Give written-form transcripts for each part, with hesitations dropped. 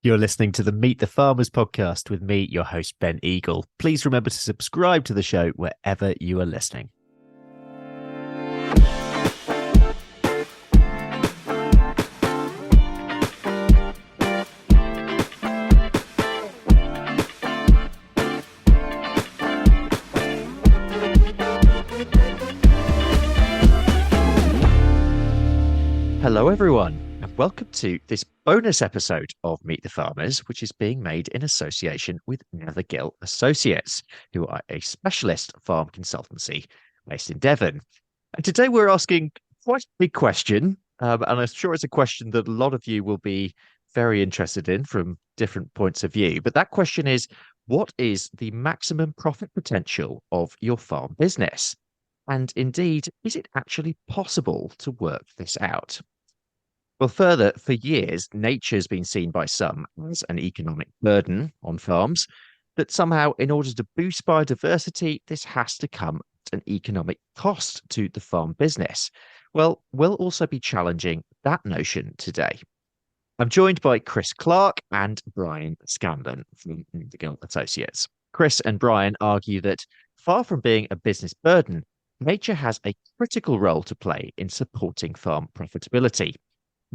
You're listening to the Meet the Farmers podcast with me, your host, Ben Eagle. Please remember to subscribe to the show wherever you are listening. Hello, everyone, and welcome to this bonus episode of Meet the Farmers, which is being made in association with Nethergill Associates, who are a specialist farm consultancy based in Devon. And today we're asking quite a big question, and I'm sure it's a question that a lot of you will be very interested in from different points of view. But that question is, what is the maximum profit potential of your farm business? And indeed, is it actually possible to work this out? Well, further, for years, nature's been seen by some as an economic burden on farms, that somehow, in order to boost biodiversity, this has to come at an economic cost to the farm business. Well, we'll also be challenging that notion today. I'm joined by Chris Clark and Brian Scanlon from Nethergill Associates. Chris and Brian argue that far from being a business burden, nature has a critical role to play in supporting farm profitability.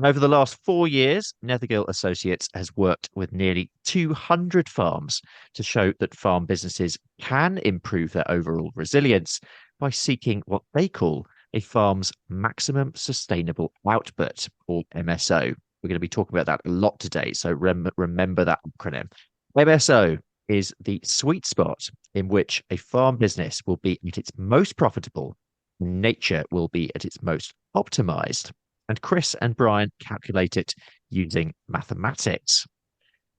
Over the last 4 years, Nethergill Associates has worked with nearly 200 farms to show that farm businesses can improve their overall resilience by seeking what they call a farm's maximum sustainable output, or MSO. We're going to be talking about that a lot today, so remember that acronym. MSO is the sweet spot in which a farm business will be at its most profitable, nature will be at its most optimized. And Chris and Brian calculate it using mathematics.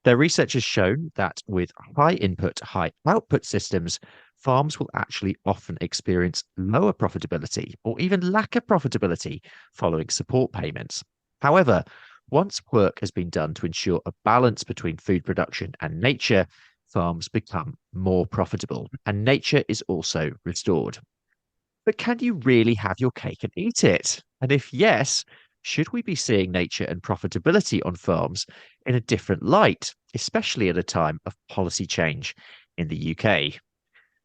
Their research has shown that with high input, high output systems, farms will actually often experience lower profitability or even lack of profitability following support payments. However, once work has been done to ensure a balance between food production and nature, farms become more profitable and nature is also restored. But can you really have your cake and eat it? And if yes, should we be seeing nature and profitability on farms in a different light, especially at a time of policy change in the UK?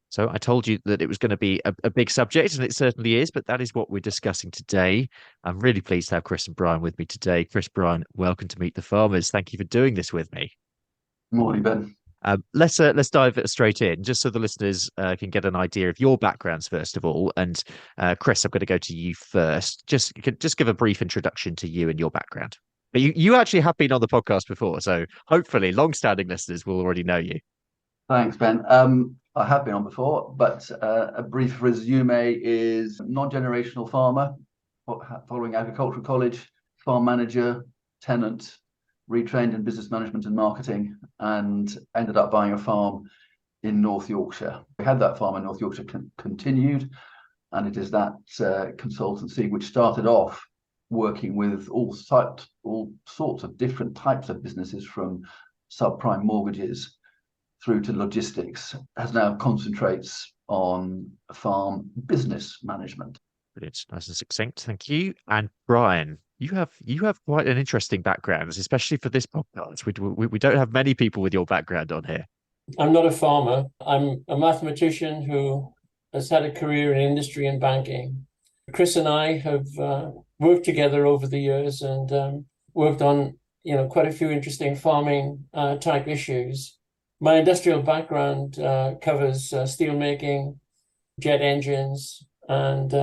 So I told you that it was going to be a big subject, and it certainly is, but that is what we're discussing today. I'm really pleased to have Chris and Brian with me today. Chris, Brian, welcome to Meet the Farmers. Thank you for doing this with me. Morning, Ben. Let's dive straight in, just so the listeners can get an idea of your backgrounds first of all. And Chris, I'm going to go to you first. Just give a brief introduction to you and your background. But you actually have been on the podcast before, so hopefully long-standing listeners will already know you. Thanks, Ben. I have been on before, but a brief resume is non-generational farmer, following agricultural college, farm manager, tenant, retrained in business management and marketing, and ended up buying a farm in North Yorkshire. We had that farm in North Yorkshire continued, and it is that consultancy which started off working with all sorts of different types of businesses, from subprime mortgages through to logistics, has now concentrates on farm business management. Brilliant, nice and succinct. Thank you. And Brian, you have quite an interesting background, especially for this podcast. We don't have many people with your background on here. I'm not a farmer. I'm a mathematician who has had a career in industry and banking. Chris and I have worked together over the years and worked on quite a few interesting farming type issues. My industrial background covers steel making, jet engines, and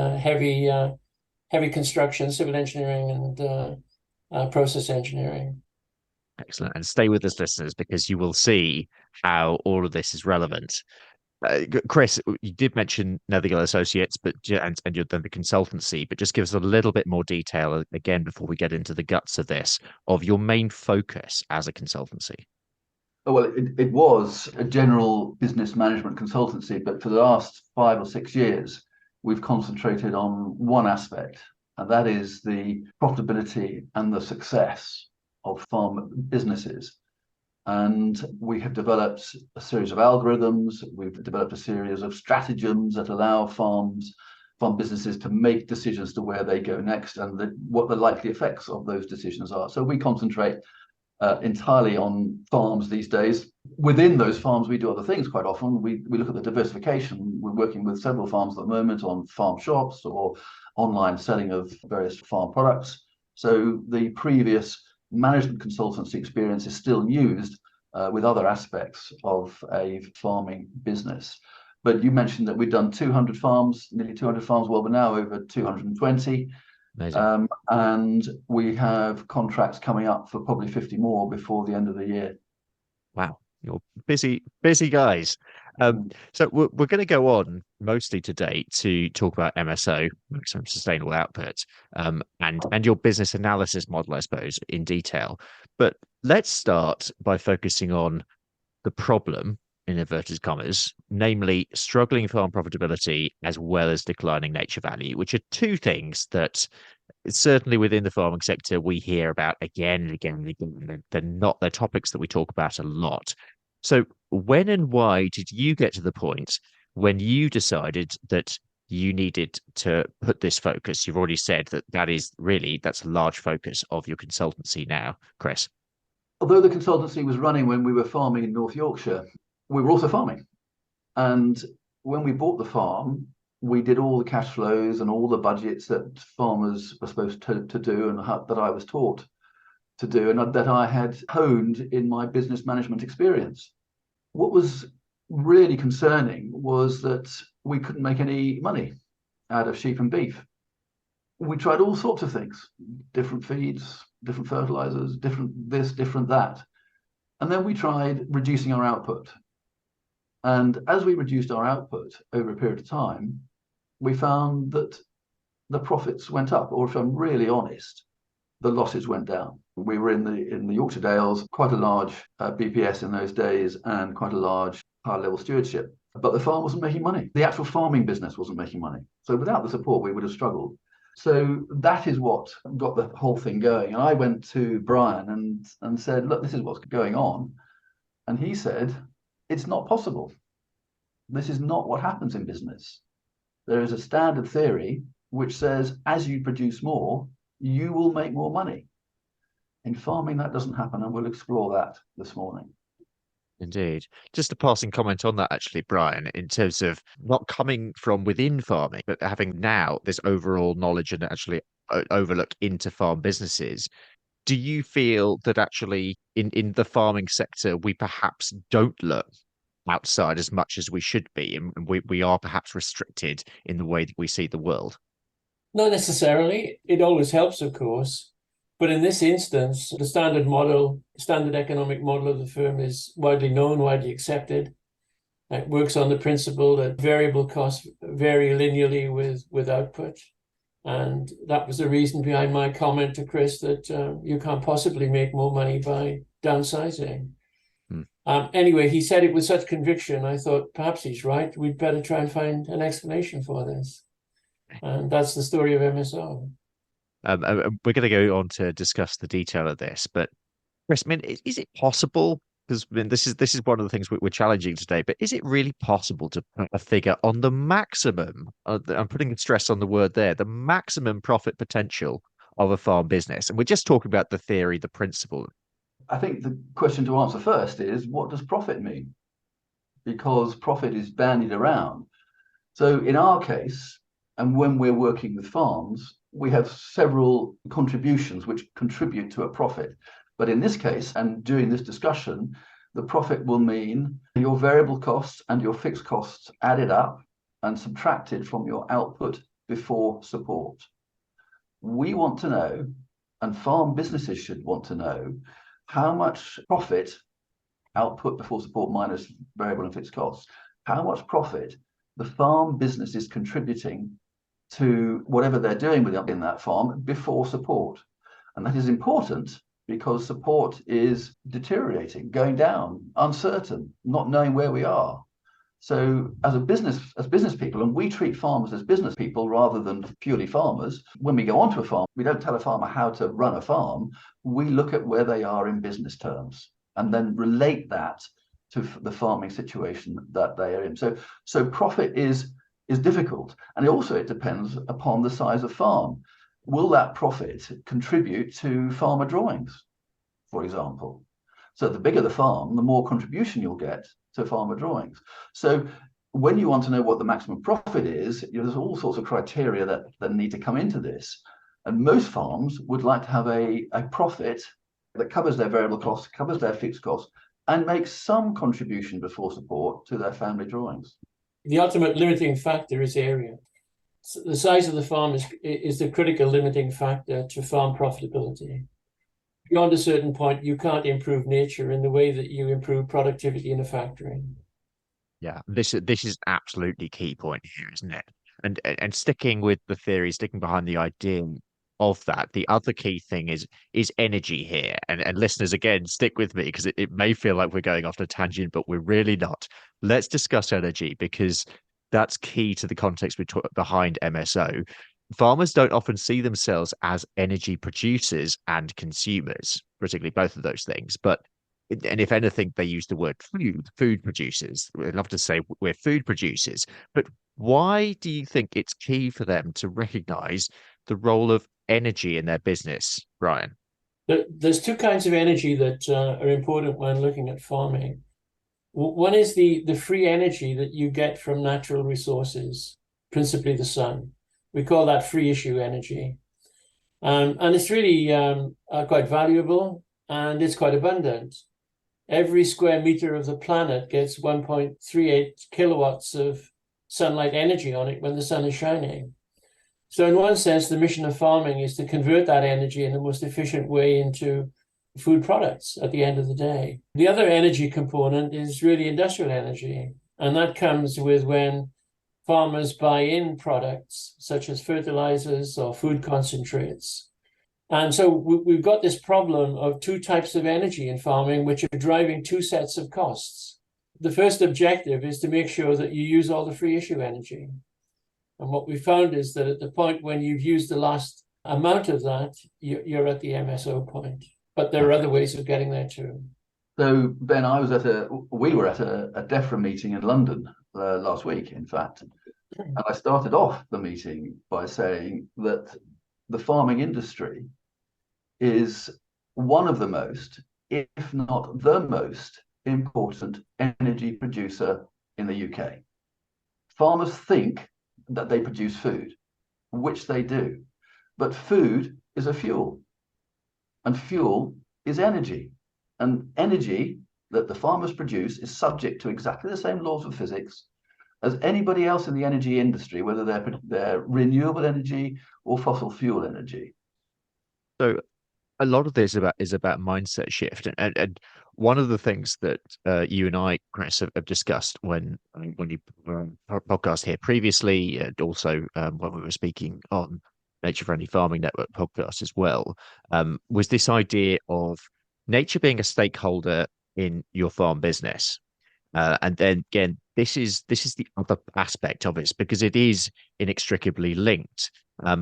heavy construction, civil engineering, and process engineering. Excellent. And stay with us, listeners, because you will see how all of this is relevant. Chris, you did mention Nethergill Associates, and you're then the consultancy, but just give us a little bit more detail again before we get into the guts of this, of your main focus as a consultancy. Well, it was a general business management consultancy, but for the last 5 or 6 years, we've concentrated on one aspect, and that is the profitability and the success of farm businesses. And we have developed a series of algorithms. We've developed a series of stratagems that allow farm businesses to make decisions to where they go next and what the likely effects of those decisions are. So we concentrate entirely on farms these days. Within those farms, we do other things quite often. We look at the diversification. We're working with several farms at the moment on farm shops or online selling of various farm products. So the previous management consultancy experience is still used with other aspects of a farming business. But you mentioned that we've done 200 farms, nearly 200 farms. Well, we're now over 220. And we have contracts coming up for probably 50 more before the end of the year. Wow, you're busy guys. So we're going to go on mostly today to talk about MSO, maximum sustainable output, and your business analysis model, I suppose, in detail. But let's start by focusing on the problem, in inverted commas, namely struggling farm profitability as well as declining nature value, which are two things that certainly within the farming sector we hear about again and again and again. They're topics that we talk about a lot. So when and why did you get to the point when you decided that you needed to put this focus? You've already said that's a large focus of your consultancy now, Chris. Although the consultancy was running when we were farming in North Yorkshire, we were also farming. And when we bought the farm, we did all the cash flows and all the budgets that farmers were supposed to do, and that I was taught to do, and that I had honed in my business management experience. What was really concerning was that we couldn't make any money out of sheep and beef. We tried all sorts of things, different feeds, different fertilizers, different this, different that. And then we tried reducing our output. And as we reduced our output over a period of time, we found that the profits went up, or if I'm really honest, the losses went down. We were in the Yorkshire Dales, quite a large BPS in those days, and quite a large high level stewardship. But the farm wasn't making money. The actual farming business wasn't making money. So without the support, we would have struggled. So that is what got the whole thing going. And I went to Brian and said, look, this is what's going on. And he said, it's not possible. This is not what happens in business. There is a standard theory which says, as you produce more, you will make more money. In farming, that doesn't happen, and we'll explore that this morning. Indeed. Just a passing comment on that, actually, Brian, in terms of not coming from within farming, but having now this overall knowledge and actually overlook into farm businesses. Do you feel that actually in the farming sector, we perhaps don't look outside as much as we should be, and we are perhaps restricted in the way that we see the world? Not necessarily. It always helps, of course. But in this instance, the standard economic model of the firm is widely known, widely accepted. It works on the principle that variable costs vary linearly with output. And that was the reason behind my comment to Chris that you can't possibly make more money by downsizing. Anyway, he said it with such conviction, I thought perhaps he's right. We'd better try and find an explanation for this. And that's the story of MSO. We're going to go on to discuss the detail of this, but Chris, I mean, is it possible? Because I mean, this is one of the things we're challenging today. But is it really possible to put a figure on the maximum? I'm putting the stress on the word there. The maximum profit potential of a farm business, and we're just talking about the theory, the principle. I think the question to answer first is, what does profit mean? Because profit is bandied around. So in our case, and when we're working with farms, we have several contributions which contribute to a profit. But in this case, and during this discussion, the profit will mean your variable costs and your fixed costs added up and subtracted from your output before support. We want to know, and farm businesses should want to know, how much profit, output before support minus variable and fixed costs, how much profit the farm business is contributing to whatever they're doing in that farm before support. And that is important because support is deteriorating, going down, uncertain, not knowing where we are. So as business people, and we treat farmers as business people rather than purely farmers, when we go onto a farm, we don't tell a farmer how to run a farm. We look at where they are in business terms and then relate that to the farming situation that they are in. So profit is difficult. And it depends upon the size of farm. Will that profit contribute to farmer drawings? for example. So the bigger the farm, the more contribution you'll get to farmer drawings. So when you want to know what the maximum profit is, there's all sorts of criteria that need to come into this. And most farms would like to have a profit that covers their variable costs, covers their fixed costs, and makes some contribution before support to their family drawings. The ultimate limiting factor is area. The size of the farm is the critical limiting factor to farm profitability. Beyond a certain point, you can't improve nature in the way that you improve productivity in a factory. Yeah, this is absolutely key point here, isn't it? And sticking with the theory, sticking behind the idea of that, the other key thing is energy here. And listeners, again, stick with me because it may feel like we're going off on a tangent, but we're really not. Let's discuss energy because that's key to the context behind MSO. Farmers don't often see themselves as energy producers and consumers, particularly both of those things. And if anything, they use the word food producers. I'd love to say we're food producers. But why do you think it's key for them to recognize the role of energy in their business, Brian? There's two kinds of energy that are important when looking at farming. One is the free energy that you get from natural resources, principally the sun. We call that free issue energy. And it's really quite valuable and it's quite abundant. Every square meter of the planet gets 1.38 kilowatts of sunlight energy on it when the sun is shining. So in one sense, the mission of farming is to convert that energy in the most efficient way into food products at the end of the day. The other energy component is really industrial energy. And that comes with when farmers buy in products such as fertilizers or food concentrates. And so we've got this problem of two types of energy in farming, which are driving two sets of costs. The first objective is to make sure that you use all the free issue energy. And what we found is that at the point when you've used the last amount of that, you're at the MSO point. But there are other ways of getting there too. So, Ben, we were at a DEFRA meeting in London last week, in fact. And I started off the meeting by saying that the farming industry is one of the most, if not the most, important energy producer in the UK. Farmers think that they produce food, which they do, but food is a fuel, and fuel is energy, and energy that the farmers produce is subject to exactly the same laws of physics as anybody else in the energy industry, whether they're renewable energy or fossil fuel energy. So a lot of this is about mindset shift, and one of the things that you and I, Chris, have discussed when you our podcast here previously, and also when we were speaking on Nature Friendly Farming Network podcast as well, was this idea of nature being a stakeholder in your farm business. And then again, this is the other aspect of it because it is inextricably linked.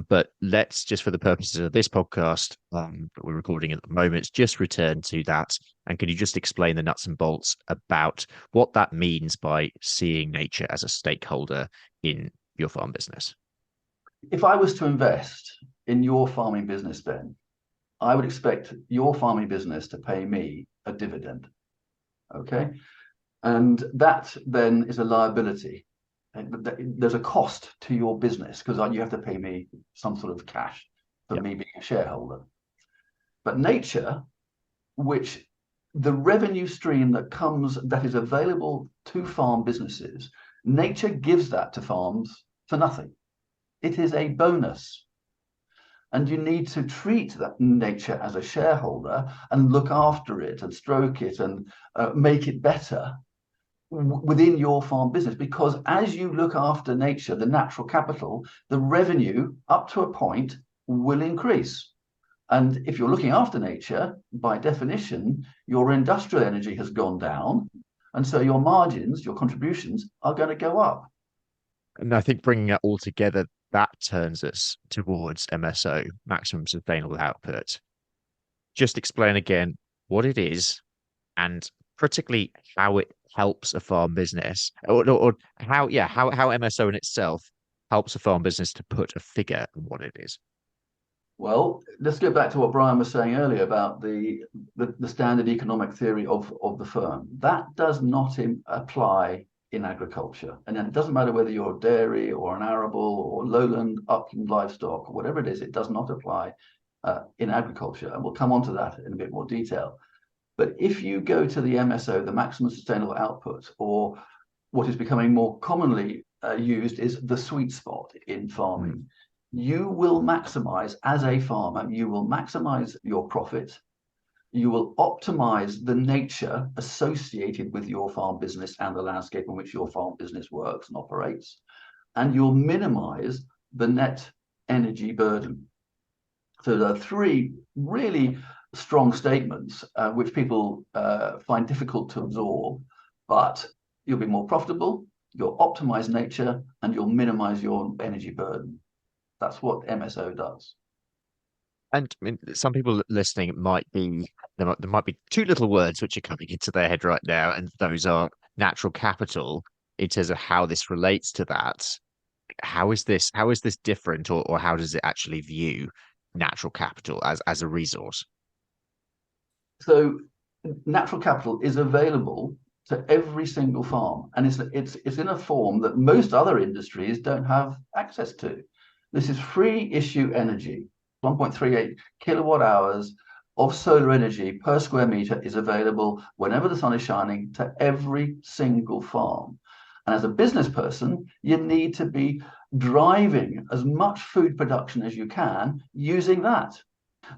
But let's just, for the purposes of this podcast that we're recording at the moment, just return to that. And can you just explain the nuts and bolts about what that means by seeing nature as a stakeholder in your farm business? If I was to invest in your farming business, Ben, I would expect your farming business to pay me a dividend. Okay. And that then is a liability. There's a cost to your business because you have to pay me some sort of cash for me being a shareholder. But nature, which the revenue stream that is available to farm businesses, nature gives that to farms for nothing. It is a bonus. And you need to treat that nature as a shareholder and look after it and stroke it and make it better within your farm business, because as you look after nature, the natural capital, the revenue up to a point will increase. And if you're looking after nature, by definition, your industrial energy has gone down. And so your margins, your contributions are going to go up. And I think bringing it all together, that turns us towards MSO, maximum sustainable output. Just explain again what it is and particularly how it helps a farm business or how MSO in itself helps a farm business to put a figure on what it is. Well, let's go back to what Brian was saying earlier about the standard economic theory of the firm. That does not apply in agriculture. And then it doesn't matter whether you're dairy or an arable or lowland, upland livestock, or whatever it is, it does not apply in agriculture. And we'll come on to that in a bit more detail. But if you go to the MSO, the maximum sustainable output, or what is becoming more commonly used is the sweet spot in farming, you will maximize, as a farmer, you will maximize your profit. You will optimize the nature associated with your farm business and the landscape in which your farm business works and operates. And you'll minimize the net energy burden. So there are three really strong statements which people find difficult to absorb, but you'll be more profitable, you'll optimize nature, and you'll minimize your energy burden. That's what MSO does. And I mean, some people listening might be there might be two little words which are coming into their head right now, and those are natural capital. In terms of how this relates to that, how is this different, or how does it actually view natural capital as a resource? So natural capital is available to every single farm, and it's in a form that most other industries don't have access to. This is free issue energy. 1.38 kilowatt hours of solar energy per square meter is available whenever the sun is shining to every single farm. And as a business person, you need to be driving as much food production as you can using that.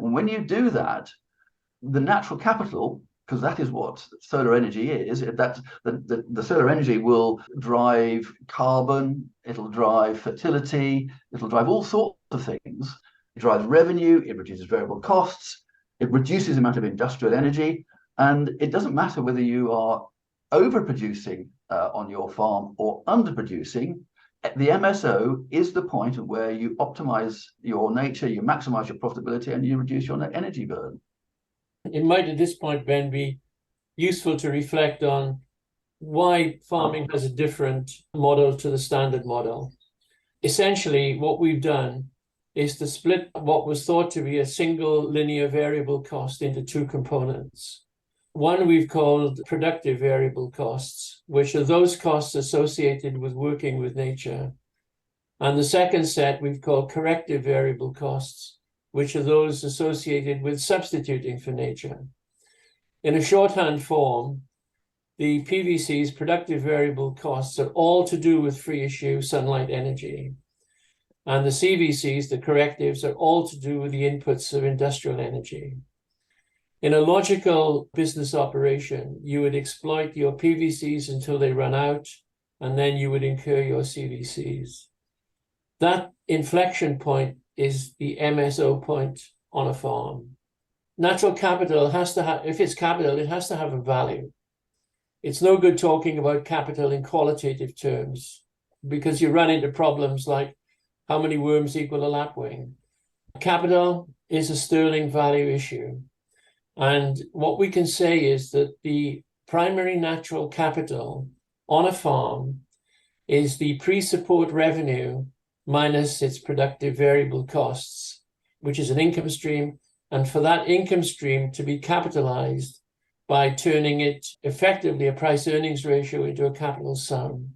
And when you do that, the natural capital, because that is what solar energy is, that the solar energy will drive carbon, it'll drive fertility, it'll drive all sorts of things. It drives revenue, it reduces variable costs, it reduces the amount of industrial energy, and it doesn't matter whether you are overproducing on your farm or underproducing. The MSO is the point at where you optimize your nature, you maximize your profitability, and you reduce your net energy burden. It might at this point, Ben, be useful to reflect on why farming has a different model to the standard model. Essentially, what we've done is to split what was thought to be a single linear variable cost into two components. One we've called productive variable costs, which are those costs associated with working with nature. And the second set we've called corrective variable costs, which are those associated with substituting for nature. In a shorthand form, the PVC's productive variable costs are all to do with free issue sunlight energy. And the CVCs, the correctives, are all to do with the inputs of industrial energy. In a logical business operation, you would exploit your PVCs until they run out, and then you would incur your CVCs. That inflection point is the MSO point on a farm. Natural capital has to have, if it's capital, it has to have a value. It's no good talking about capital in qualitative terms, because you run into problems like how many worms equal a lapwing. Capital is a sterling value issue. And what we can say is that the primary natural capital on a farm is the pre-support revenue minus its productive variable costs, which is an income stream. And for that income stream to be capitalized by turning it effectively a price earnings ratio into a capital sum.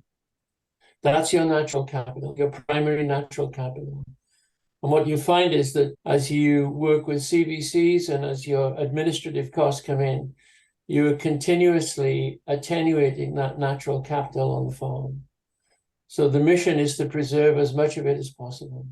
That's your natural capital, your primary natural capital. And what you find is that as you work with CVCs and as your administrative costs come in, you are continuously attenuating that natural capital on the farm. So the mission is to preserve as much of it as possible.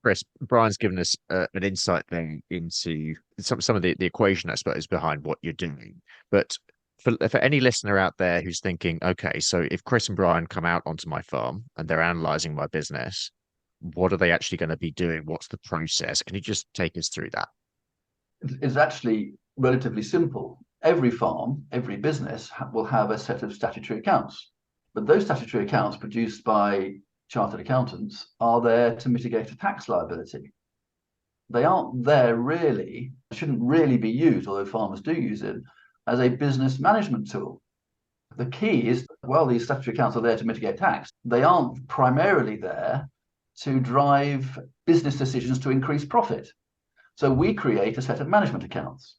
Chris, Brian's given us an insight then into some of the equation, I suppose, behind what you're doing. But for any listener out there who's thinking, okay, so if Chris and Brian come out onto my farm and they're analyzing my business, what are they actually going to be doing? What's the process? Can you just take us through that? It's actually relatively simple. Every farm, every business will have a set of statutory accounts. But those statutory accounts produced by chartered accountants are there to mitigate a tax liability. They aren't there really, shouldn't really be used, although farmers do use it, as a business management tool. The key is, while these statutory accounts are there to mitigate tax, they aren't primarily there to drive business decisions to increase profit. So we create a set of management accounts,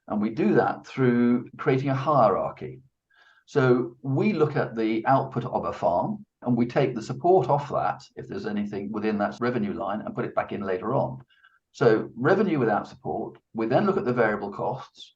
and we do that through creating a hierarchy. So we look at the output of a farm and we take the support off that, if there's anything within that revenue line, and put it back in later on. So revenue without support, we then look at the variable costs,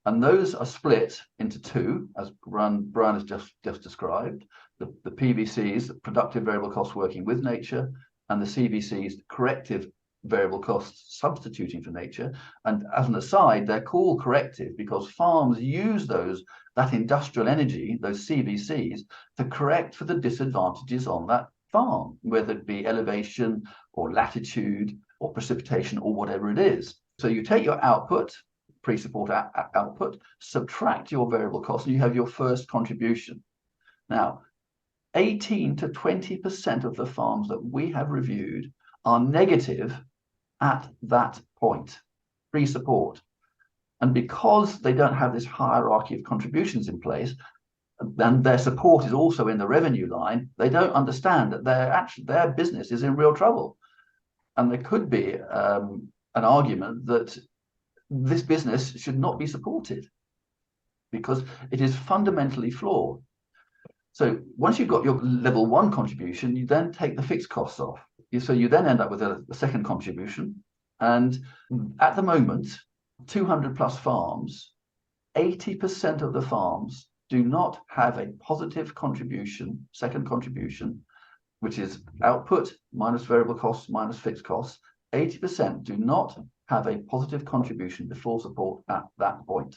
and those are split into two, as Brian has just described. The PVCs, the productive variable costs working with nature, and the CVCs, corrective variable costs substituting for nature. And as an aside, they're called corrective because farms use that industrial energy, those CVCs, to correct for the disadvantages on that farm, whether it be elevation or latitude or precipitation or whatever it is. So you take your output, pre-support output, subtract your variable cost, and you have your first contribution. Now, 18 to 20% of the farms that we have reviewed are negative at that point, pre-support. And because they don't have this hierarchy of contributions in place, and their support is also in the revenue line, they don't understand that their business is in real trouble. And there could be an argument that this business should not be supported because it is fundamentally flawed. So once you've got your level 1 contribution, you then take the fixed costs off. So you then end up with a second contribution. And at the moment, 200 plus farms, 80% of the farms do not have a positive contribution, second contribution, which is output minus variable costs minus fixed costs. 80% do not have a positive contribution before support at that point.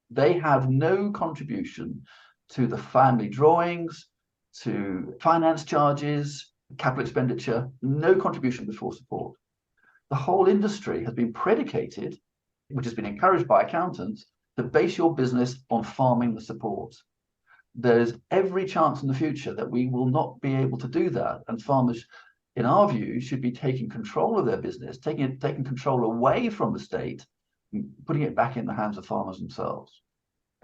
They have no contribution to the family drawings, to finance charges, capital expenditure, no contribution before support. The whole industry has been predicated, which has been encouraged by accountants, to base your business on farming the support. There's every chance in the future that we will not be able to do that. And farmers, in our view, should be taking control of their business, taking control away from the state, putting it back in the hands of farmers themselves.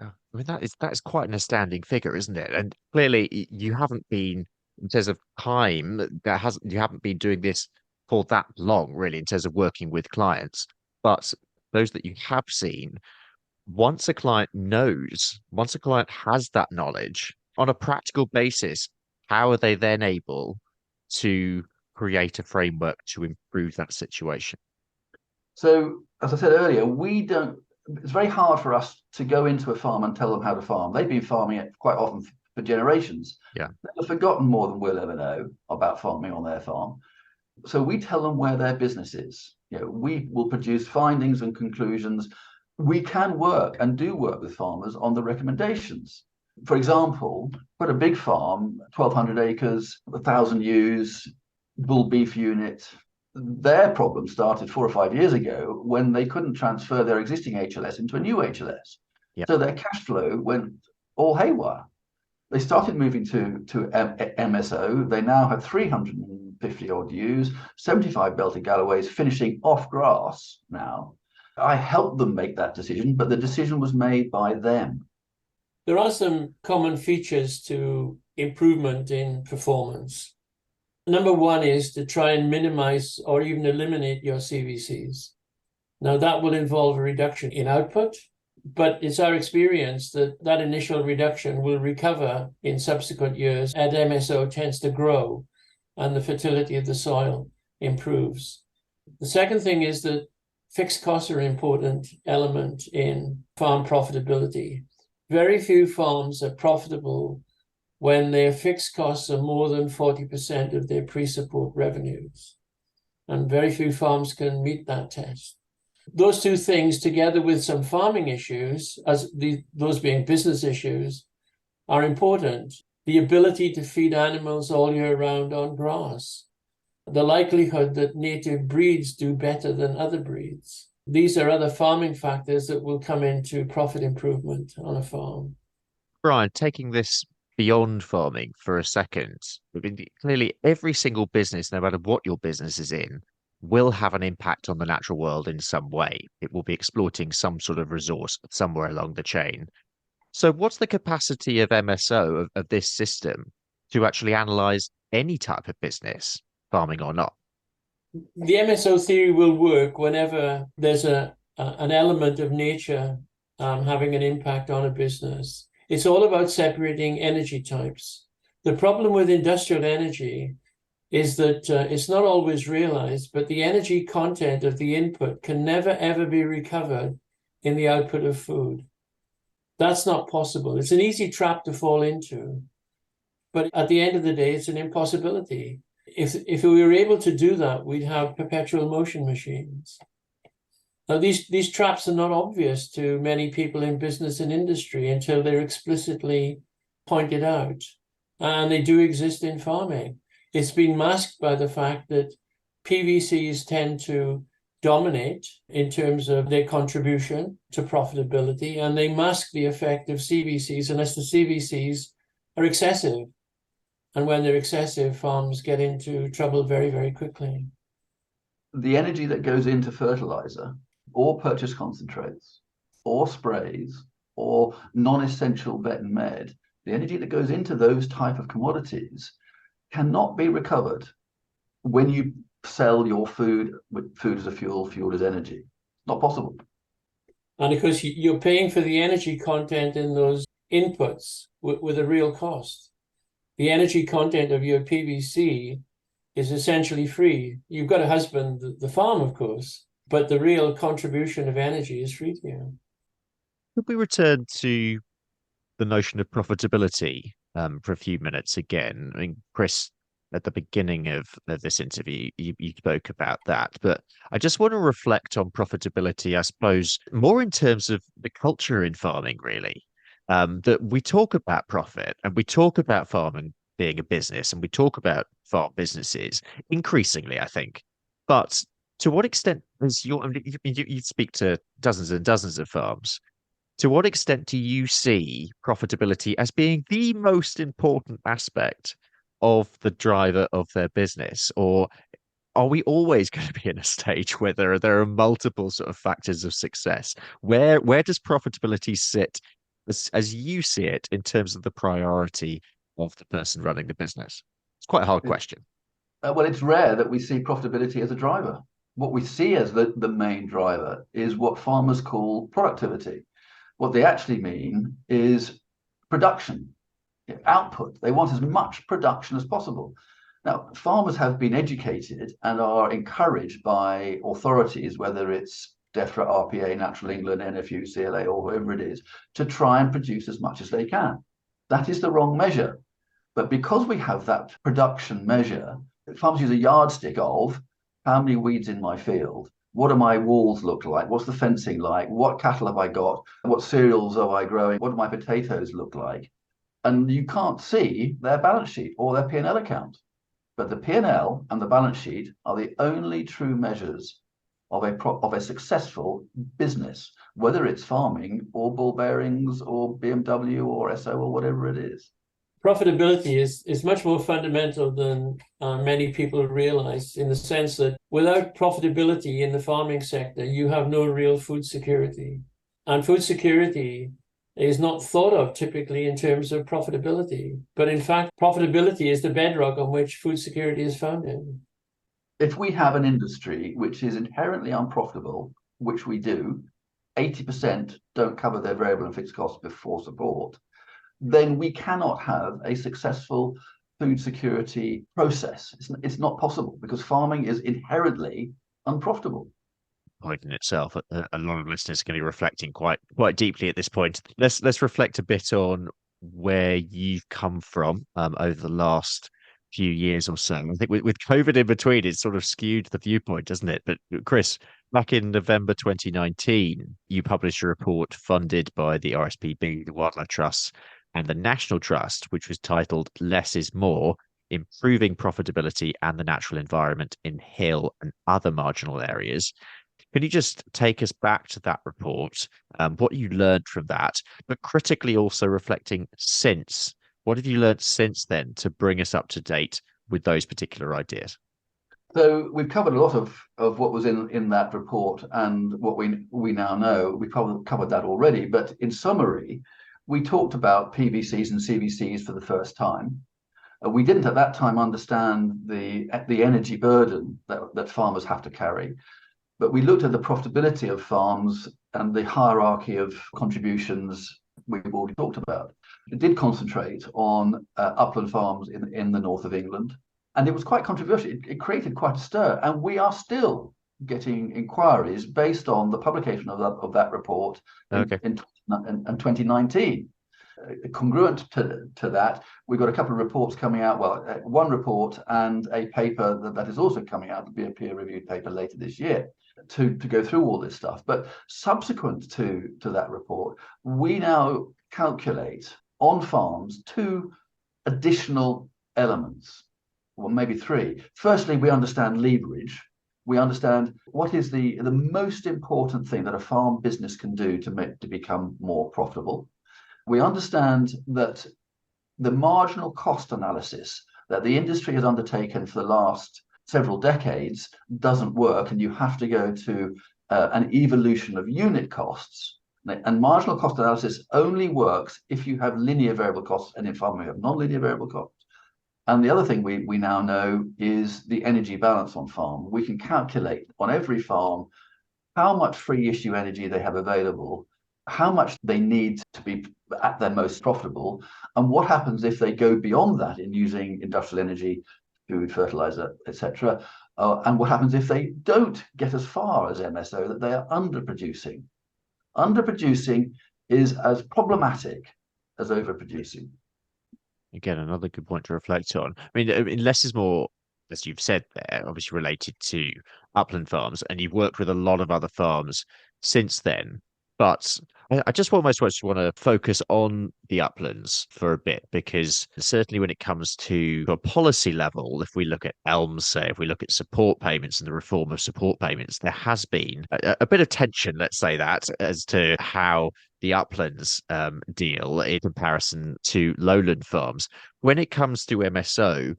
I mean, that is quite an astounding figure, isn't it? And clearly you haven't been, in terms of time, you haven't been doing this for that long, really, in terms of working with clients. But those that you have seen, once a client has that knowledge on a practical basis, how are they then able to create a framework to improve that situation? So, as I said earlier, it's very hard for us to go into a farm and tell them how to farm. They've been farming it quite often for generations. Yeah. They've forgotten more than we'll ever know about farming on their farm. So we tell them where their business is. We will produce findings and conclusions. We can work and do work with farmers on the recommendations. For example, quite a big farm, 1,200 acres, 1,000 ewes, bull beef unit. Their problem started 4 or 5 years ago when they couldn't transfer their existing HLS into a new HLS. Yep. So their cash flow went all haywire. They started moving to MSO. They now have 350 odd ewes, 75 belted Galloways finishing off grass now. I helped them make that decision, but the decision was made by them. There are some common features to improvement in performance. Number one is to try and minimize or even eliminate your CVCs. Now, that will involve a reduction in output, but it's our experience that that initial reduction will recover in subsequent years as MSO tends to grow and the fertility of the soil improves. The second thing is that fixed costs are an important element in farm profitability. Very few farms are profitable when their fixed costs are more than 40% of their pre-support revenues. And very few farms can meet that test. Those two things, together with some farming issues, those being business issues, are important. The ability to feed animals all year round on grass. The likelihood that native breeds do better than other breeds. These are other farming factors that will come into profit improvement on a farm. Brian, taking this beyond farming for a second, I mean, clearly every single business, no matter what your business is in, will have an impact on the natural world in some way. It will be exploiting some sort of resource somewhere along the chain. So what's the capacity of MSO, of this system, to actually analyze any type of business, farming or not? The MSO theory will work whenever there's an element of nature having an impact on a business. It's all about separating energy types. The problem with industrial energy is that it's not always realized, but the energy content of the input can never, ever be recovered in the output of food. That's not possible. It's an easy trap to fall into. But at the end of the day, it's an impossibility. If we were able to do that, we'd have perpetual motion machines. Now, these traps are not obvious to many people in business and industry until they're explicitly pointed out. And they do exist in farming. It's been masked by the fact that PVCs tend to dominate in terms of their contribution to profitability, and they mask the effect of CVCs unless the CVCs are excessive. And when they're excessive, farms get into trouble very, very quickly. The energy that goes into fertilizer or purchase concentrates or sprays or non-essential vet and med, the energy that goes into those type of commodities cannot be recovered when you sell your food with food as a fuel as energy. Not possible. And because you're paying for the energy content in those inputs with a real cost. The energy content of your PVC is essentially free. You've got to husband the farm, of course, but the real contribution of energy is free to you. Could we return to the notion of profitability for a few minutes again? I mean, Chris, at the beginning of this interview, you spoke about that, but I just want to reflect on profitability, I suppose, more in terms of the culture in farming, really. That we talk about profit and we talk about farming being a business and we talk about farm businesses increasingly, I think. But to what extent is you speak to dozens and dozens of farms. To what extent do you see profitability as being the most important aspect of the driver of their business? Or are we always going to be in a stage where there are multiple sort of factors of success? Where does profitability sit as you see it in terms of the priority of the person running the business? It's quite a hard question. Well, it's rare that we see profitability as a driver. What we see as the main driver is what farmers call productivity. What they actually mean is production, output. They want as much production as possible. Now, farmers have been educated and are encouraged by authorities, whether it's DEFRA, RPA, Natural England, NFU, CLA, or whoever it is, to try and produce as much as they can. That is the wrong measure. But because we have that production measure, farmers use a yardstick of how many weeds in my field, what do my walls look like, what's the fencing like, what cattle have I got, what cereals are I growing, what do my potatoes look like? And you can't see their balance sheet or their P&L account. But the P&L and the balance sheet are the only true measures of a successful business, whether it's farming or ball bearings or BMW or SO or whatever it is. Profitability is much more fundamental than many people realize, in the sense that without profitability in the farming sector, you have no real food security. And food security is not thought of typically in terms of profitability. But in fact, profitability is the bedrock on which food security is founded. If we have an industry which is inherently unprofitable, which we do, 80% don't cover their variable and fixed costs before support, then we cannot have a successful food security process. It's not possible because farming is inherently unprofitable. Point in itself, a lot of listeners are going to be reflecting quite deeply at this point. Let's reflect a bit on where you've come from over the last few years or so. I think with COVID in between, it's sort of skewed the viewpoint, doesn't it? But Chris, back in November 2019, you published a report funded by the RSPB, the Wildlife Trust, and the National Trust, which was titled Less is More: Improving Profitability and the Natural Environment in Hill and Other Marginal Areas. Can you just take us back to that report, what you learned from that, but critically also reflecting since? What have you learned since then to bring us up to date with those particular ideas? So we've covered a lot of what was in that report and what we now know. We probably covered that already, but in summary, we talked about PVCs and CVCs for the first time. We didn't at that time understand the energy burden that farmers have to carry. But we looked at the profitability of farms and the hierarchy of contributions we've already talked about. It did concentrate on upland farms in the north of England. And it was quite controversial. It created quite a stir. And we are still getting inquiries based on the publication of that report in 2019. Congruent to that, we've got a couple of reports coming out. Well, one report and a paper that is also coming out to be a peer-reviewed paper later this year to go through all this stuff. But subsequent to that report, we now calculate on farms 2 additional elements, well, maybe 3. Firstly, we understand leverage. We understand what is the most important thing that a farm business can do to become more profitable. We understand that the marginal cost analysis that the industry has undertaken for the last several decades doesn't work, and you have to go to an evolution of unit costs. And marginal cost analysis only works if you have linear variable costs, and in farming we have non-linear variable costs. And the other thing we now know is the energy balance on farm. We can calculate on every farm how much free issue energy they have available, how much they need to be at their most profitable, and what happens if they go beyond that in using industrial energy, food, fertilizer, etc. And what happens if they don't get as far as MSO, that they are underproducing. Underproducing is as problematic as overproducing. Again, another good point to reflect on. I mean, less is more, as you've said there, obviously related to upland farms, and you've worked with a lot of other farms since then. But I just almost want to focus on the uplands for a bit, because certainly when it comes to a policy level, if we look at ELMS, say, if we look at support payments and the reform of support payments, there has been a bit of tension, let's say that, as to how the uplands deal in comparison to lowland farms. When it comes to MSO,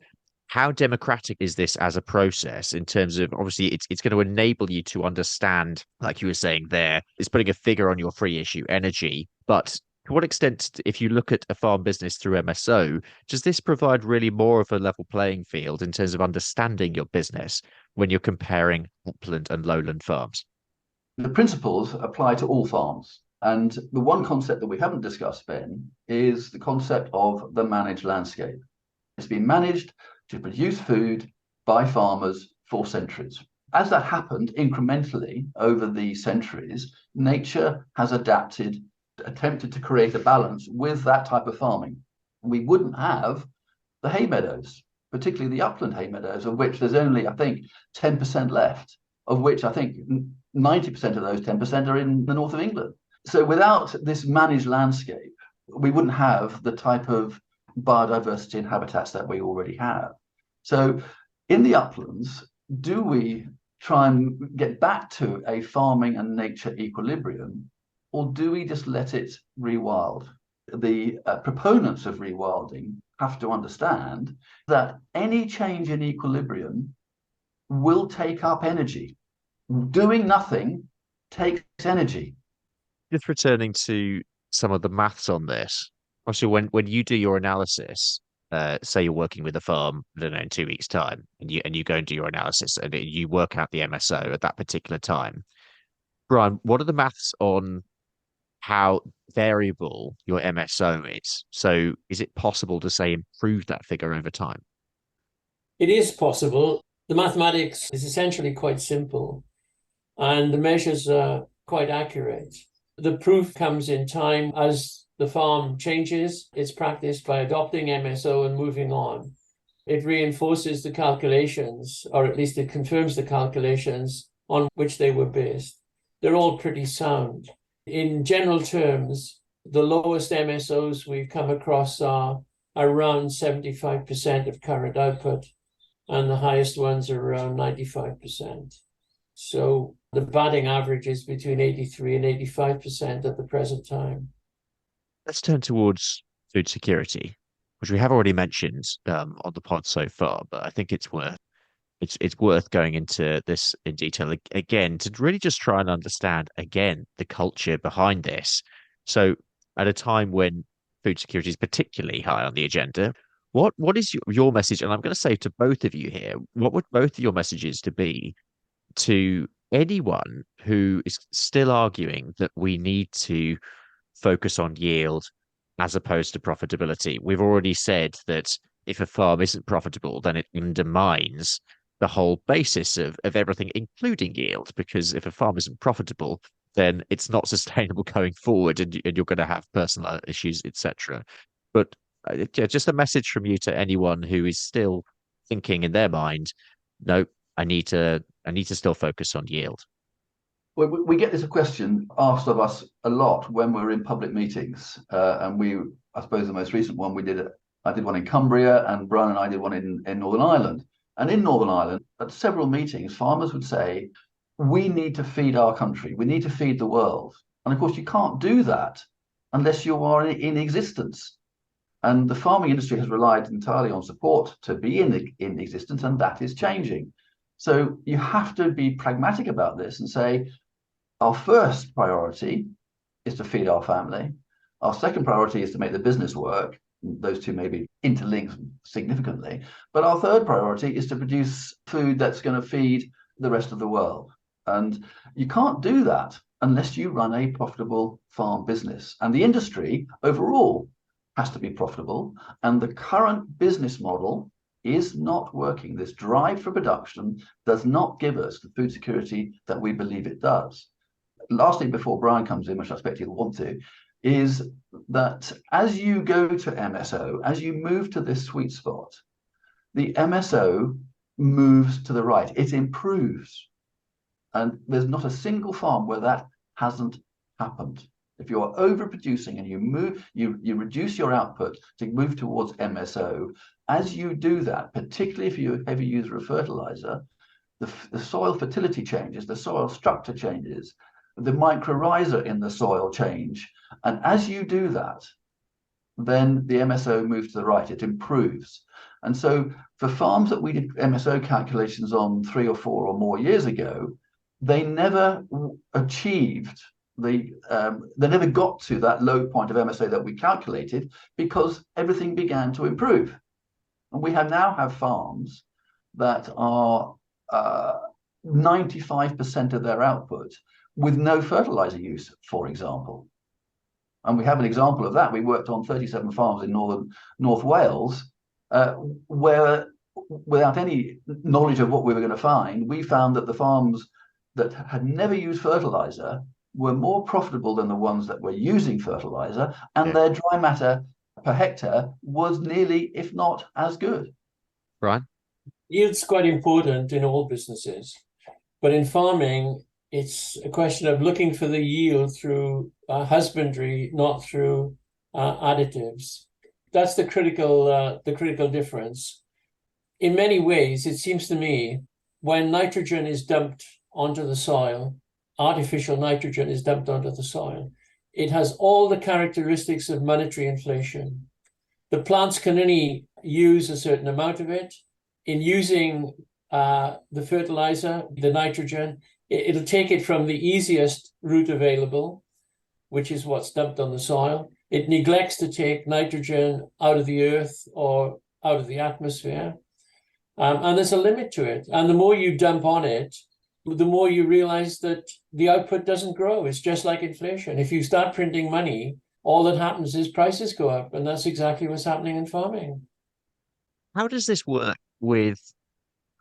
how democratic is this as a process in terms of, obviously it's going to enable you to understand, like you were saying there, it's putting a figure on your free issue energy. But to what extent, if you look at a farm business through MSO, does this provide really more of a level playing field in terms of understanding your business when you're comparing upland and lowland farms? The principles apply to all farms. And the one concept that we haven't discussed, Ben, is the concept of the managed landscape. It's been managed to produce food by farmers for centuries. As that happened incrementally over the centuries, nature has adapted, attempted to create a balance with that type of farming. We wouldn't have the hay meadows, particularly the upland hay meadows, of which there's only, I think, 10% left, of which I think 90% of those 10% are in the north of England. So without this managed landscape, we wouldn't have the type of biodiversity and habitats that we already have. So in the uplands, do we try and get back to a farming and nature equilibrium, or do we just let it rewild? The proponents of rewilding have to understand that any change in equilibrium will take up energy. Doing nothing takes energy. Just returning to some of the maths on this. Obviously, when you do your analysis, say you're working with a farm, I don't know, in 2 weeks' time, and you go and do your analysis and you work out the MSO at that particular time. Brian, what are the maths on how variable your MSO is? So is it possible to, say, improve that figure over time? It is possible. The mathematics is essentially quite simple, and the measures are quite accurate. The proof comes in time as the farm changes its practice by adopting MSO and moving on. It reinforces the calculations, or at least it confirms the calculations on which they were based. They're all pretty sound. In general terms, the lowest MSOs we've come across are around 75% of current output, and the highest ones are around 95%. So the batting average is between 83 and 85% at the present time. Let's turn towards food security, which we have already mentioned on the pod so far, but I think it's worth going into this in detail again to really just try and understand again the culture behind this. So at a time when food security is particularly high on the agenda, What is your message? And I'm going to say to both of you here, what would both of your messages to be to anyone who is still arguing that we need to focus on yield as opposed to profitability? We've already said that if a farm isn't profitable, then it undermines the whole basis of everything, including yield, because if a farm isn't profitable, then it's not sustainable going forward, and you're going to have personal issues, etc. But yeah, just a message from you to anyone who is still thinking in their mind, no, I need to still focus on yield. We get this question asked of us a lot when we're in public meetings, and I suppose the most recent one I did one in Cumbria, and Brian and I did one in Northern Ireland. And in Northern Ireland, at several meetings, farmers would say, we need to feed our country, we need to feed the world. And of course, you can't do that unless you are in existence. And the farming industry has relied entirely on support to be in existence, and that is changing. So you have to be pragmatic about this and say, our first priority is to feed our family. Our second priority is to make the business work. Those two may be interlinked significantly. But our third priority is to produce food that's going to feed the rest of the world. And you can't do that unless you run a profitable farm business. And the industry overall has to be profitable. And the current business model is not working. This drive for production does not give us the food security that we believe it does. Lastly, before Brian comes in, which I expect he'll want to, is that as you go to MSO, as you move to this sweet spot, the MSO moves to the right. It improves. And there's not a single farm where that hasn't happened. If you're overproducing and you reduce your output to move towards MSO, as you do that, particularly if you're a heavy user of fertilizer, the soil fertility changes, the soil structure changes, the mycorrhiza in the soil change. And as you do that, then the MSO moves to the right, it improves. And so for farms that we did MSO calculations on 3 or 4 or more years ago, they never achieved they never got to that low point of MSO that we calculated because everything began to improve. And we now have farms that are 95% of their output with no fertilizer use, for example. And we have an example of that. We worked on 37 farms in North Wales, where without any knowledge of what we were going to find, we found that the farms that had never used fertilizer were more profitable than the ones that were using fertilizer, and their dry matter per hectare was nearly, if not as good. Brian? Yield's quite important in all businesses, but in farming, it's a question of looking for the yield through husbandry, not through additives. That's the critical difference. In many ways, it seems to me, when nitrogen is dumped onto the soil, artificial nitrogen is dumped onto the soil, it has all the characteristics of monetary inflation. The plants can only use a certain amount of it. In using the fertilizer, the nitrogen, it'll take it from the easiest route available, which is what's dumped on the soil. It neglects to take nitrogen out of the earth or out of the atmosphere. And there's a limit to it. And the more you dump on it, the more you realize that the output doesn't grow. It's just like inflation. If you start printing money, all that happens is prices go up. And that's exactly what's happening in farming. How does this work with,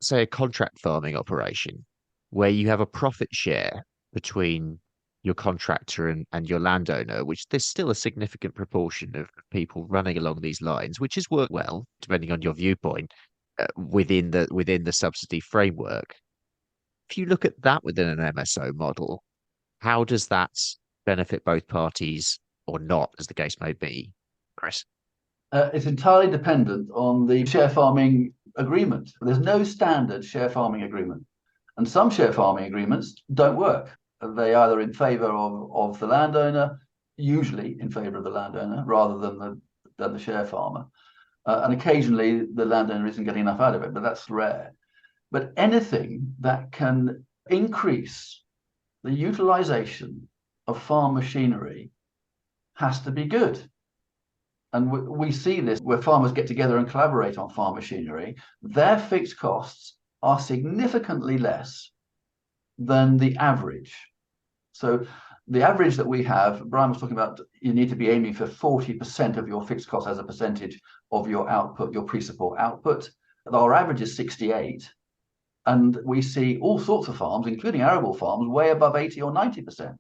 say, a contract farming operation where you have a profit share between your contractor and your landowner, which there's still a significant proportion of people running along these lines, which has worked well, depending on your viewpoint, within the subsidy framework. If you look at that within an MSO model, how does that benefit both parties or not, as the case may be, Chris? It's entirely dependent on the share farming agreement. There's no standard share farming agreement. And some share farming agreements don't work. They either in favor of the landowner, usually in favor of the landowner, rather than the share farmer. And occasionally the landowner isn't getting enough out of it, but that's rare. But anything that can increase the utilization of farm machinery has to be good. and we see this where farmers get together and collaborate on farm machinery, their fixed costs are significantly less than the average. So the average that we have, Brian was talking about, you need to be aiming for 40% of your fixed costs as a percentage of your output, your pre-support output. Our average is 68. And we see all sorts of farms, including arable farms, way above 80 or 90%.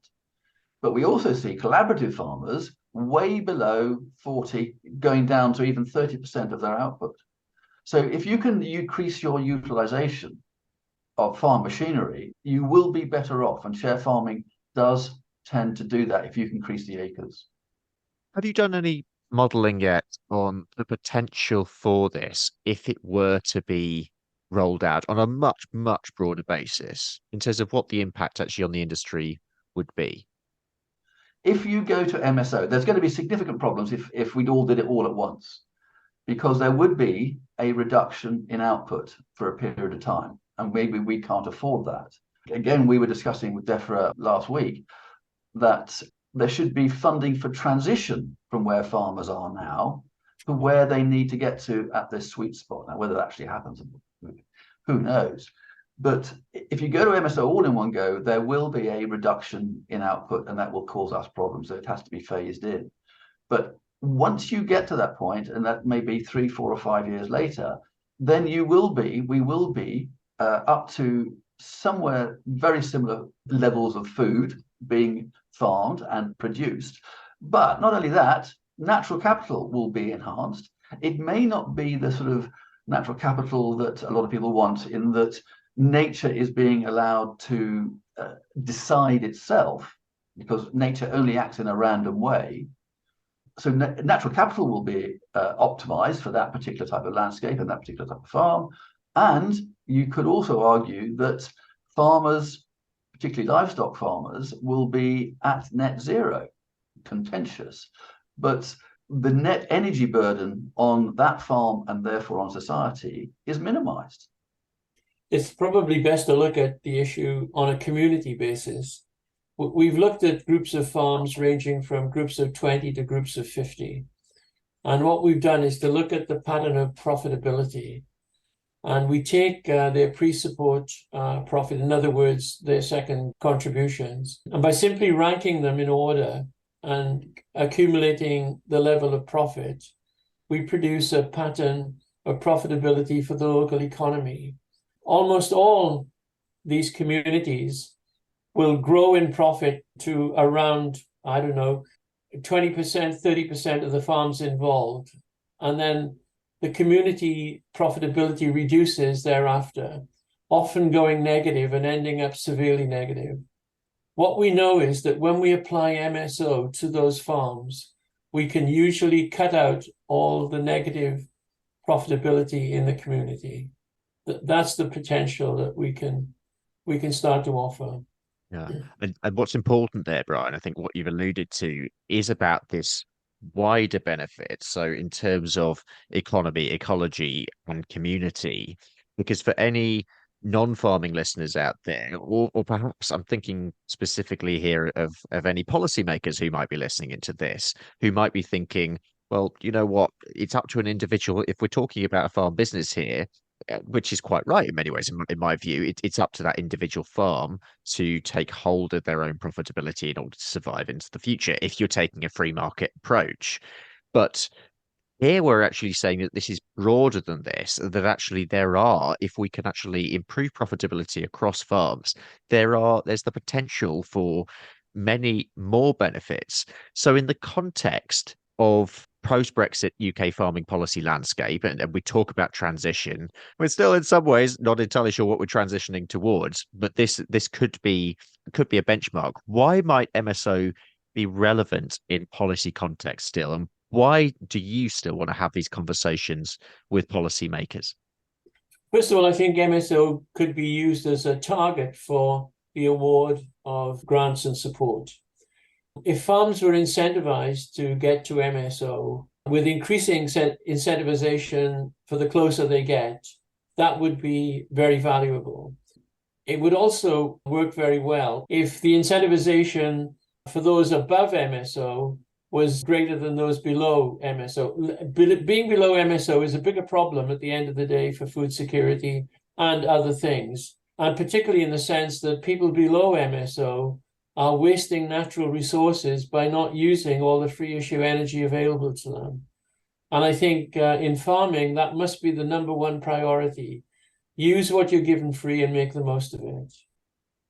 But we also see collaborative farmers way below 40, going down to even 30% of their output. So if you can increase your utilization of farm machinery, you will be better off. And share farming does tend to do that if you can increase the acres. Have you done any modeling yet on the potential for this if it were to be rolled out on a much, much broader basis in terms of what the impact actually on the industry would be? If you go to MSO, there's going to be significant problems if we all did it all at once, because there would be a reduction in output for a period of time, and maybe we can't afford that. Again, we were discussing with DEFRA last week that there should be funding for transition from where farmers are now to where they need to get to at this sweet spot. Now, whether that actually happens, who knows? But if you go to MSO all in one go, there will be a reduction in output, and that will cause us problems. So it has to be phased in. But once you get to that point, and that may be 3, 4, or 5 years later, then we will be up to somewhere very similar levels of food being farmed and produced. But not only that, natural capital will be enhanced. It may not be the sort of natural capital that a lot of people want, in that nature is being allowed to decide itself, because nature only acts in a random way. So natural capital will be optimized for that particular type of landscape and that particular type of farm. And you could also argue that farmers, particularly livestock farmers, will be at net zero. Contentious. But the net energy burden on that farm and therefore on society is minimized. It's probably best to look at the issue on a community basis. We've looked at groups of farms ranging from groups of 20 to groups of 50. And what we've done is to look at the pattern of profitability. And we take their pre-support profit, in other words, their second contributions. And by simply ranking them in order and accumulating the level of profit, we produce a pattern of profitability for the local economy. Almost all these communities will grow in profit to around, 20%, 30% of the farms involved. And then the community profitability reduces thereafter, often going negative and ending up severely negative. What we know is that when we apply MSO to those farms, we can usually cut out all the negative profitability in the community. That's the potential that we can start to offer. Yeah. And what's important there, Brian, I think what you've alluded to is about this wider benefit. So in terms of economy, ecology, and community, because for any non-farming listeners out there, or perhaps I'm thinking specifically here of any policymakers who might be listening into this, who might be thinking, well, you know what, it's up to an individual. If we're talking about a farm business here, which is quite right in many ways, in my view, it's up to that individual farm to take hold of their own profitability in order to survive into the future if you're taking a free market approach. But here we're actually saying that this is broader than this, that actually if we can actually improve profitability across farms, there's the potential for many more benefits. So in the context of post-Brexit UK farming policy landscape, and we talk about transition, we're still in some ways not entirely sure what we're transitioning towards, but this could be a benchmark. Why might MSO be relevant in policy context still, and why do you still want to have these conversations with policymakers? First of all, I think MSO could be used as a target for the award of grants and support. If farms were incentivized to get to MSO with increasing incentivization for the closer they get, that would be very valuable. It would also work very well if the incentivization for those above MSO was greater than those below MSO. Being below MSO is a bigger problem at the end of the day for food security and other things, and particularly in the sense that people below MSO are wasting natural resources by not using all the free issue energy available to them. And I think in farming, that must be the number one priority. Use what you're given free and make the most of it.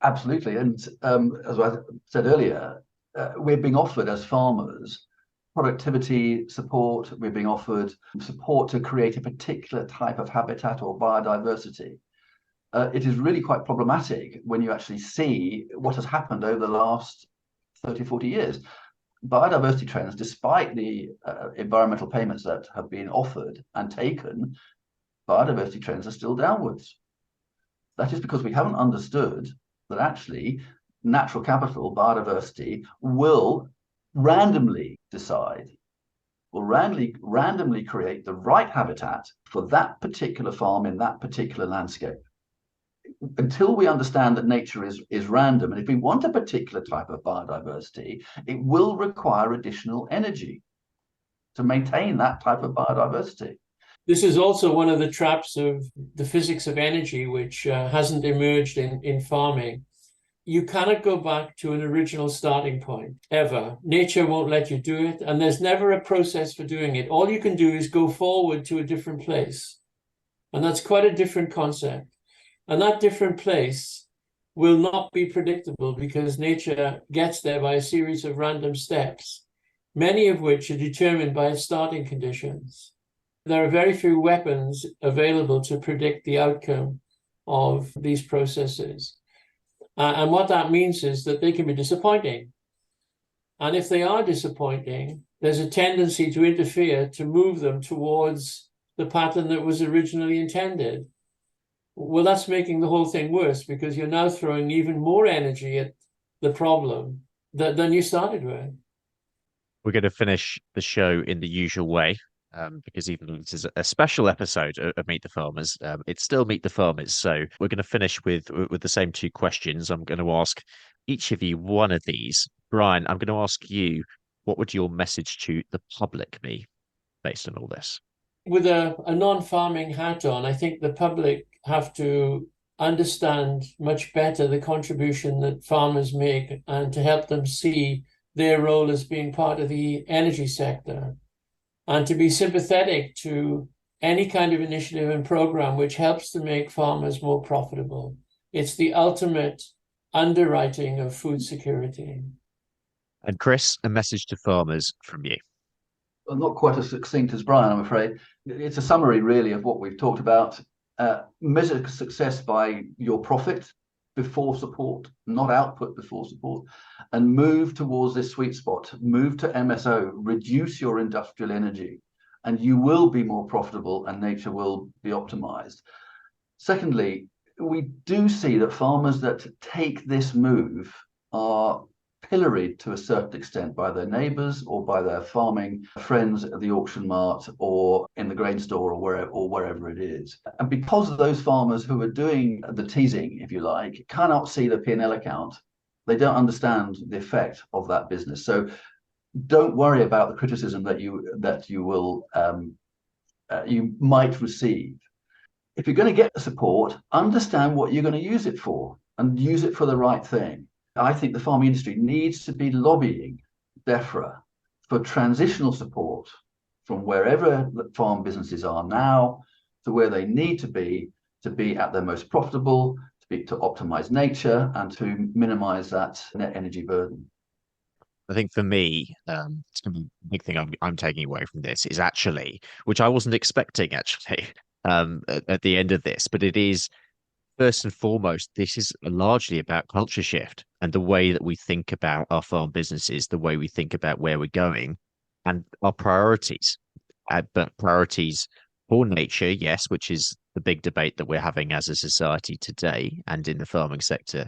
Absolutely. And as I said earlier, we're being offered as farmers productivity support. We're being offered support to create a particular type of habitat or biodiversity. It is really quite problematic when you actually see what has happened over the last 30, 40 years. Biodiversity trends, despite the environmental payments that have been offered and taken, biodiversity trends are still downwards. That is because we haven't understood that actually natural capital, biodiversity, will randomly decide, will randomly create the right habitat for that particular farm in that particular landscape. Until we understand that nature is random, and if we want a particular type of biodiversity, it will require additional energy to maintain that type of biodiversity. This is also one of the traps of the physics of energy, which hasn't emerged in farming. You cannot go back to an original starting point, ever. Nature won't let you do it, and there's never a process for doing it. All you can do is go forward to a different place. And that's quite a different concept. And that different place will not be predictable because nature gets there by a series of random steps, many of which are determined by its starting conditions. There are very few weapons available to predict the outcome of these processes. And what that means is that they can be disappointing. And if they are disappointing, there's a tendency to interfere to move them towards the pattern that was originally intended. Well, that's making the whole thing worse because you're now throwing even more energy at the problem than you started with. We're going to finish the show in the usual way. Because even though this is a special episode of Meet the Farmers, it's still Meet the Farmers. So we're going to finish with the same two questions. I'm going to ask each of you one of these. Brian, I'm going to ask you, what would your message to the public be based on all this? With a non-farming hat on, I think the public have to understand much better the contribution that farmers make and to help them see their role as being part of the energy sector, and to be sympathetic to any kind of initiative and program which helps to make farmers more profitable. It's the ultimate underwriting of food security. And Chris, a message to farmers from you. Well, not quite as succinct as Brian, I'm afraid. It's a summary, really, of what we've talked about. Measure success by your profit before support, not output before support, and move towards this sweet spot. Move to MSO, reduce your industrial energy, and you will be more profitable and nature will be optimized. Secondly, we do see that farmers that take this move are pilloried to a certain extent by their neighbors or by their farming friends at the auction mart or in the grain store or wherever it is. And because those farmers who are doing the teasing, if you like, cannot see the P&L account, they don't understand the effect of that business. So don't worry about the criticism that you might receive. If you're going to get the support, understand what you're going to use it for and use it for the right thing. I think the farming industry needs to be lobbying DEFRA for transitional support from wherever the farm businesses are now to where they need to be at their most profitable, to optimize nature and to minimize that net energy burden. I think for me, it's going to be a big thing I'm taking away from this is actually, which I wasn't expecting actually at the end of this, but it is first and foremost, this is largely about culture shift and the way that we think about our farm businesses, the way we think about where we're going and our priorities. But priorities for nature, yes, which is the big debate that we're having as a society today and in the farming sector,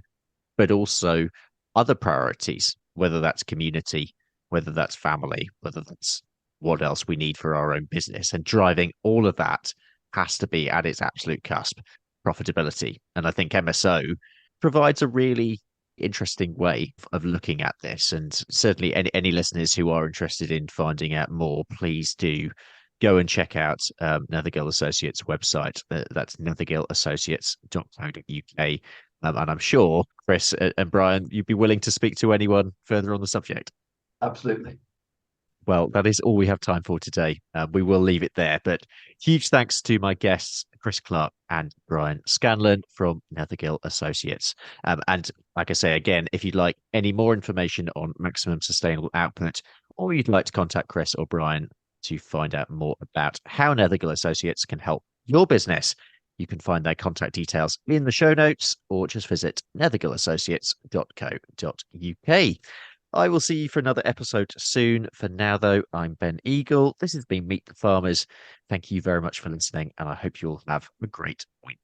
but also other priorities, whether that's community, whether that's family, whether that's what else we need for our own business. And driving all of that has to be at its absolute cusp. Profitability. And I think MSO provides a really interesting way of looking at this. And certainly any listeners who are interested in finding out more, please do go and check out Nethergill Associates website. That's nethergillassociates.co.uk. And I'm sure, Chris and Brian, you'd be willing to speak to anyone further on the subject. Absolutely. Well, that is all we have time for today. We will leave it there. But huge thanks to my guests, Chris Clark and Brian Scanlon from Nethergill Associates. And like I say again, if you'd like any more information on maximum sustainable output, or you'd like to contact Chris or Brian to find out more about how Nethergill Associates can help your business, you can find their contact details in the show notes or just visit nethergillassociates.co.uk. I will see you for another episode soon. For now, though, I'm Ben Eagle. This has been Meet the Farmers. Thank you very much for listening, and I hope you all have a great week.